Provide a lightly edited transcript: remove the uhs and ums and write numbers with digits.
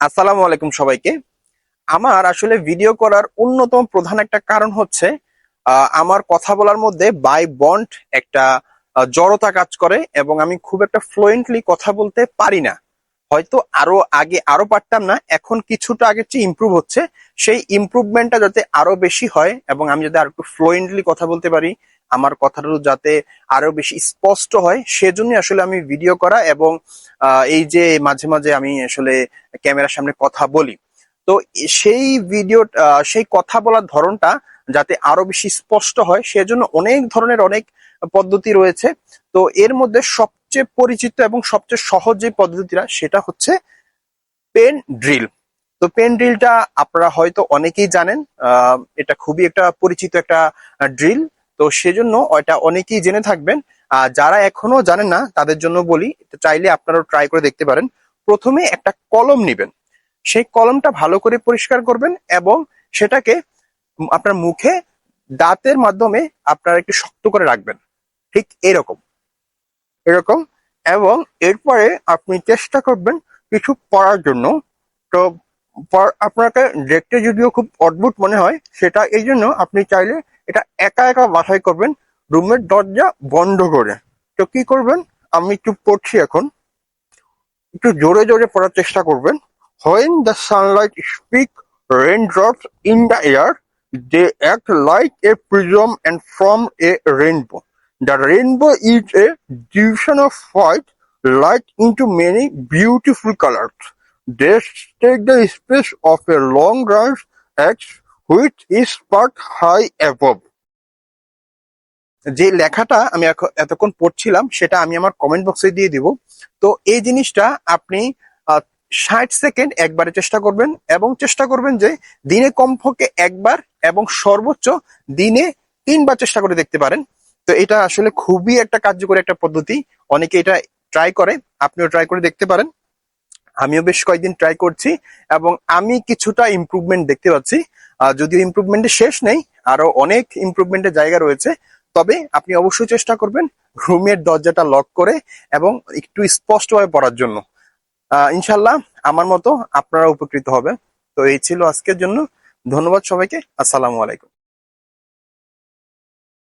আসসালামু আলাইকুম সবাইকে। আমার আসলে ভিডিও করার অন্যতম প্রধান একটা কারণ হচ্ছে আমার কথা বলার মধ্যে বাই বন্ড একটা জড়তা কাজ করে এবং আমি খুব একটা ফ্লুয়েন্টলি কথা বলতে পারি না। হয়তো আরো আগে আরো পারতাম না, এখন কিছুটা আগের চেয়ে ইমপ্রুভ হচ্ছে। সেই ইমপ্রুভমেন্টটা যাতে আরো বেশি হয় এবং আমি যাতে আরো একটু ফ্লুয়েন্টলি কথা বলতে পারি, আমার কথাটা যাতে আরো বেশি স্পষ্ট হয়, সেজন্য আসলে আমি ভিডিও করা এবং এই যে মাঝে মাঝে আমি আসলে ক্যামেরার সামনে কথা বলি। তো সেই ভিডিও, সেই কথা বলার ধরনটা যাতে আরো বেশি স্পষ্ট হয় সেজন্য অনেক ধরনের অনেক পদ্ধতি রয়েছে। তো এর মধ্যে সবচেয়ে পরিচিত এবং সবচেয়ে সহজ যে পদ্ধতিটা সেটা হচ্ছে পেন ড্রিল। তো পেন ড্রিলটা আপনারা হয়তো অনেকেই জানেন। এটা খুবই একটা পরিচিত একটা ড্রিল। তো সেজন্য এটা অনেকেই জেনে থাকবেন। যারা এখনো জানেন না তাদের জন্য বলি, চাইলে আপনারাও ট্রাই করে দেখতে পারেন। প্রথমে একটা কলম নিবেন, সেই কলমটা ভালো করে পরিষ্কার করবেন এবং সেটাকে আপনার মুখে দাঁতের মাধ্যমে আপনারা একটু শক্ত করে রাখবেন, ঠিক এরকম এরকম। এবং এরপরে আপনি চেষ্টা করবেন কিছু পড়ার জন্য। তো আপনাকে দেখতে যদিও খুব অদ্ভুত মনে হয়, সেটা এই জন্য আপনি চাইলে এটা একা একা বাছাই করবেন, রুমের দরজা বন্ধ করে। তো কি করবেন, আমি একটু পড়ছি এখন, একটু জোরে জোরে পড়ার চেষ্টা করবেন। When the sunlight speak raindrops in the air, they act like a prism and form a rainbow. The rainbow is a division of white light into many beautiful colors. They take the space of a long branch axe which is sparked high above. যে লেখাটা আমি এতক্ষণ পড়ছিলাম সেটা আমি আমার comment বক্সে দিয়ে দিব। তো এই জিনিসটা আপনি 60 সেকেন্ড একবারে চেষ্টা করবেন এবং চেষ্টা করবেন যে দিনে কমপক্ষে একবার এবং সর্বোচ্চ দিনে 3বার চেষ্টা করে দেখতে পারেন। তো এটা আসলে খুবই একটা কার্যকরী একটা পদ্ধতি। অনেকে এটা ট্রাই করে, আপনিও ট্রাই করে দেখতে পারেন। আমিও বেশ কয়েকদিন ট্রাই করছি এবং আমি কিছুটা ইমপ্রুভমেন্ট দেখতে পাচ্ছি। যদিও ইমপ্রুভমেন্টের শেষ নেই, আরো অনেক ইমপ্রুভমেন্টের জায়গা রয়েছে। তবে আপনি অবশ্যই চেষ্টা করবেন রুমের দরজাটা লক করে এবং একটু স্পষ্টভাবে পড়ার জন্য। ইনশাল্লাহ আমার মতো আপনারা উপকৃত হবে। তো এই ছিল আজকের জন্য। ধন্যবাদ সবাইকে। আসসালামু আলাইকুম।